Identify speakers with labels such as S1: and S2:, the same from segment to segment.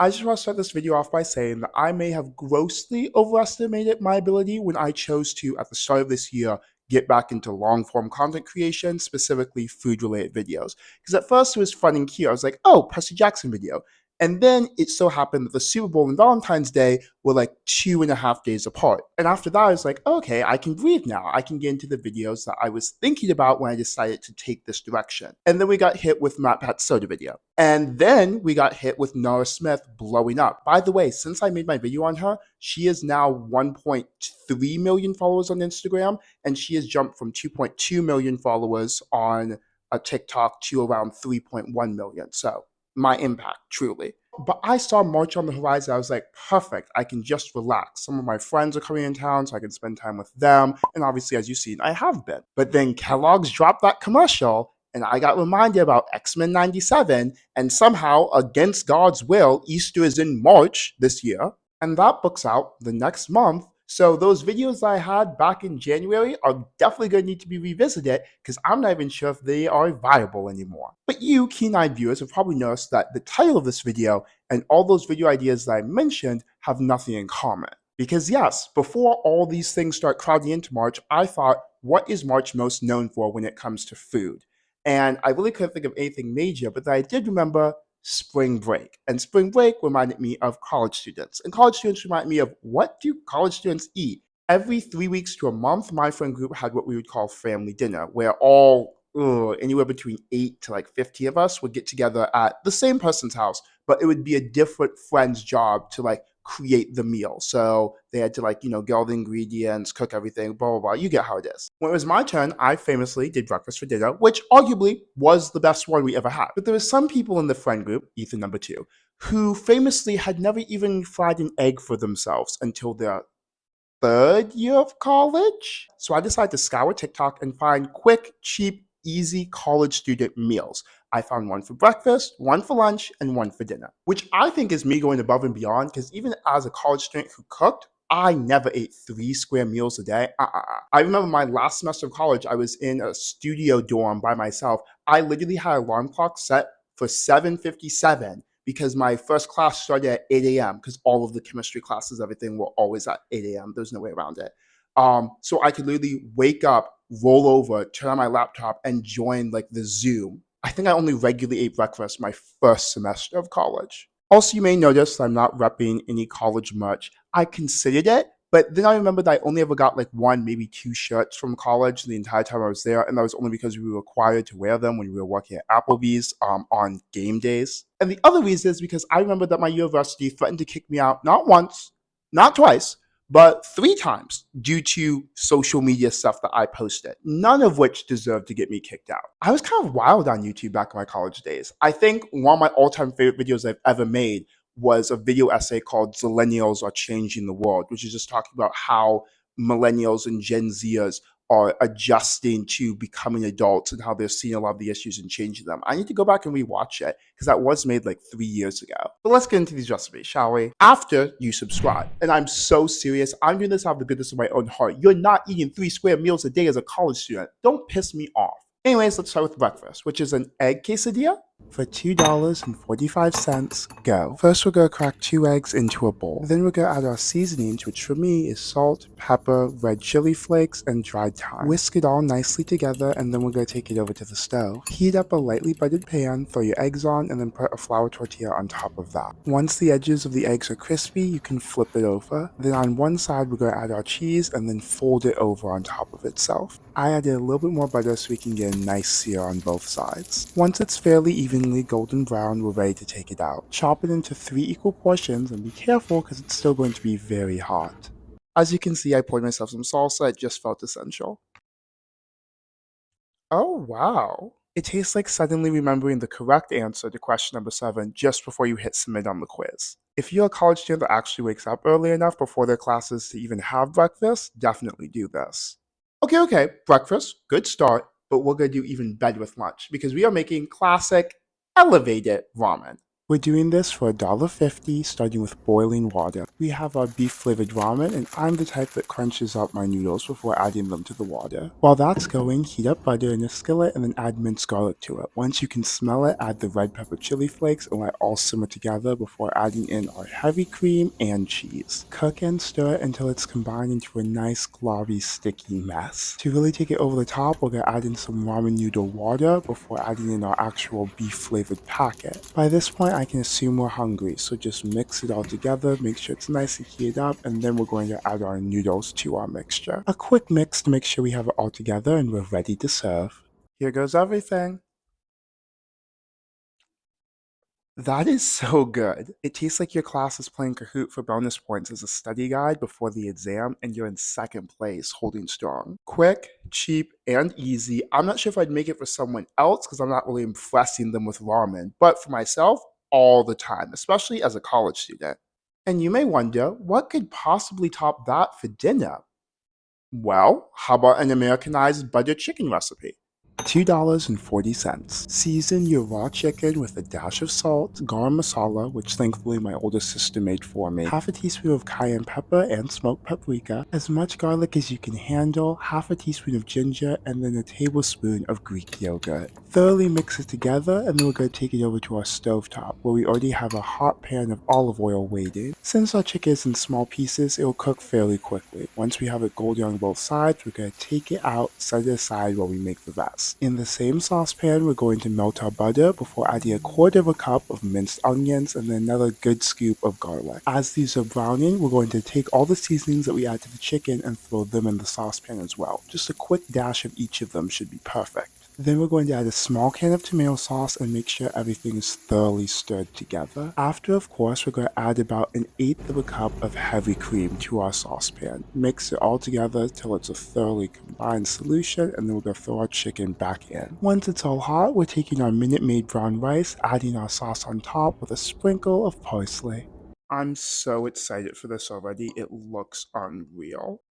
S1: I just want to start this video off by saying that I may have grossly overestimated my ability when I chose to, at the start of this year, get back into long form content creation, specifically food related videos. Because at first it was fun and cute. I was like, oh, Percy Jackson video. And then it so happened that the Super Bowl and Valentine's Day were like 2.5 days apart. And after that, I was like, okay, I can breathe now. I can get into the videos that I was thinking about when I decided to take this direction. And then we got hit with Matt Pat's soda video. And then we got hit with Nora Smith blowing up. By the way, since I made my video on her, she is now 1.3 million followers on Instagram, and she has jumped from 2.2 million followers on a TikTok to around 3.1 million. So my impact, truly. But I saw March on the horizon. I was like, perfect. I can just relax. Some of my friends are coming in town, so I can spend time with them. And obviously, as you've seen, I have been. But then Kellogg's dropped that commercial, and I got reminded about X-Men 97, and somehow, against God's will, Easter is in March this year, and that book's out the next month. So those videos I had back in January are definitely going to need to be revisited because I'm not even sure if they are viable anymore. But you, keen-eyed viewers, have probably noticed that the title of this video and all those video ideas that I mentioned have nothing in common. Because yes, before all these things start crowding into March, I thought, what is March most known for when it comes to food? And I really couldn't think of anything major, but I did remember spring break. And spring break reminded me of college students. And college students remind me of, what do college students eat? Every 3 weeks to a month, my friend group had what we would call family dinner, where all anywhere between 8 to like 50 of us would get together at the same person's house, but it would be a different friend's job to like create the meal. So they had to like, get all the ingredients, cook everything, blah, blah, blah. You get how it is. When it was my turn, I famously did breakfast for dinner, which arguably was the best one we ever had. But there were some people in the friend group, Ethan number 2, who famously had never even fried an egg for themselves until their third year of college. So I decided to scour TikTok and find quick, cheap, easy college student meals. I found one for breakfast, one for lunch, and one for dinner, which I think is me going above and beyond, because even as a college student who cooked, I never ate 3 square meals a day. I remember my last semester of college, I was in a studio dorm by myself. I literally had an alarm clock set for 7:57 because my first class started at 8 a.m. because all of the chemistry classes, everything were always at 8 a.m. There's no way around it. So I could literally wake up, roll over, turn on my laptop, and join like the Zoom. I think I only regularly ate breakfast my first semester of college. Also, you may notice I'm not repping any college merch. I considered it, but then I remembered that I only ever got like 1, maybe 2 shirts from college the entire time I was there, and that was only because we were required to wear them when we were working at Applebee's on game days. And the other reason is because I remember that my university threatened to kick me out not once, not twice, but 3 times due to social media stuff that I posted, none of which deserved to get me kicked out. I was kind of wild on YouTube back in my college days. I think one of my all-time favorite videos I've ever made was a video essay called "Zillennials Are Changing the World," which is just talking about how millennials and Gen Zers are adjusting to becoming adults and how they're seeing a lot of the issues and changing them. I need to go back and rewatch it because that was made like 3 years ago. But let's get into these recipes, shall we? After you subscribe, and I'm so serious, I'm doing this out of the goodness of my own heart. You're not eating 3 square meals a day as a college student. Don't piss me off. Anyways, let's start with breakfast, which is an egg quesadilla for $2.45. Go. First, we're going to crack 2 eggs into a bowl. Then we're going to add our seasonings, which for me is salt, pepper, red chili flakes, and dried thyme. Whisk it all nicely together, and then we're going to take it over to the stove. Heat up a lightly buttered pan, throw your eggs on, and then put a flour tortilla on top of that. Once the edges of the eggs are crispy, you can flip it over. Then on one side, we're going to add our cheese, and then fold it over on top of itself. I added a little bit more butter so we can get a nice sear on both sides. Once it's fairly evenly golden brown, we're ready to take it out. Chop it into 3 equal portions and be careful because it's still going to be very hot. As you can see, I poured myself some salsa. It just felt essential. Oh wow. It tastes like suddenly remembering the correct answer to question number 7 just before you hit submit on the quiz. If you're a college student that actually wakes up early enough before their classes to even have breakfast, definitely do this. Okay, breakfast, good start, but we're going to do even better with lunch because we are making classic elevated ramen. We're doing this for $1.50, starting with boiling water. We have our beef flavored ramen, and I'm the type that crunches up my noodles before adding them to the water. While that's going, heat up butter in a skillet and then add minced garlic to it. Once you can smell it, add the red pepper chili flakes and let all simmer together before adding in our heavy cream and cheese. Cook and stir it until it's combined into a nice globby sticky mess. To really take it over the top, we're going to add in some ramen noodle water before adding in our actual beef flavored packet. By this point, I can assume we're hungry, so just mix it all together, make sure it's nice and heated up, and then we're going to add our noodles to our mixture. A quick mix to make sure we have it all together and we're ready to serve. Here goes everything. That is so good. It tastes like your class is playing Kahoot for bonus points as a study guide before the exam, and you're in second place, holding strong. Quick, cheap, and easy. I'm not sure if I'd make it for someone else because I'm not really impressing them with ramen, but for myself, all the time, especially as a college student. And you may wonder, what could possibly top that for dinner? Well, how about an Americanized butter chicken recipe? $2.40. Season your raw chicken with a dash of salt, garam masala, which thankfully my older sister made for me, half a teaspoon of cayenne pepper and smoked paprika, as much garlic as you can handle, half a teaspoon of ginger, and then a tablespoon of Greek yogurt. Thoroughly mix it together, and then we're going to take it over to our stovetop, where we already have a hot pan of olive oil waiting. Since our chicken is in small pieces, it will cook fairly quickly. Once we have it golden on both sides, we're going to take it out, set it aside while we make the rest. In the same saucepan, we're going to melt our butter before adding a quarter of a cup of minced onions and then another good scoop of garlic. As these are browning, we're going to take all the seasonings that we add to the chicken and throw them in the saucepan as well. Just a quick dash of each of them should be perfect. Then we're going to add a small can of tomato sauce and make sure everything is thoroughly stirred together. After, of course, we're going to add about an eighth of a cup of heavy cream to our saucepan. Mix it all together till it's a thoroughly combined solution, and then we're going to throw our chicken back in. Once it's all hot, we're taking our Minute Maid brown rice, adding our sauce on top with a sprinkle of parsley. I'm so excited for this already. It looks unreal.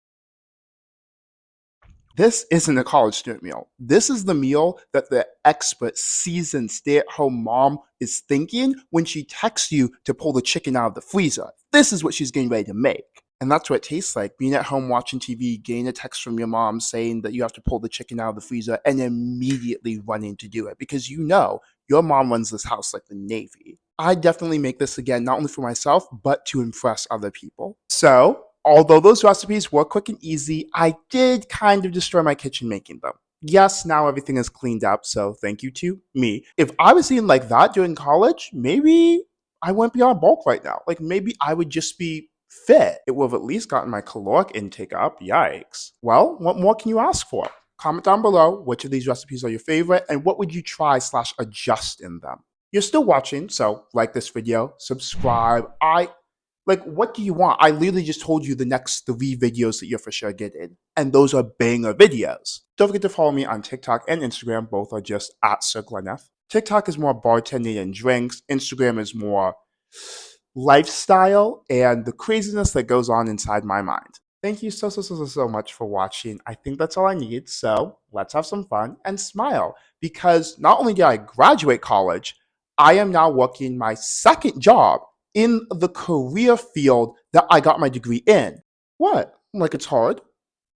S1: This isn't a college student meal. This is the meal that the expert, seasoned stay at home mom is thinking when she texts you to pull the chicken out of the freezer. This is what she's getting ready to make. And that's what it tastes like, being at home watching TV, getting a text from your mom saying that you have to pull the chicken out of the freezer, and immediately running to do it because you know your mom runs this house like the Navy. I definitely make this again, not only for myself, but to impress other people. So, although those recipes were quick and easy, I did kind of destroy my kitchen making them. Yes, now everything is cleaned up, so thank you to me. If I was eating like that during college, maybe I wouldn't be on bulk right now. Like maybe I would just be fit. It would have at least gotten my caloric intake up. Yikes. Well, what more can you ask for? Comment down below which of these recipes are your favorite and what would you try slash adjust in them. You're still watching, so like this video, subscribe. What do you want? I literally just told you the next 3 videos that you're for sure getting, and those are banger videos. Don't forget to follow me on TikTok and Instagram. Both are just at Sirglenneth. TikTok is more bartending and drinks. Instagram is more lifestyle and the craziness that goes on inside my mind. Thank you so much for watching. I think that's all I need. So let's have some fun and smile because not only did I graduate college, I am now working my second job in the career field that I got my degree in. What? Like it's hard?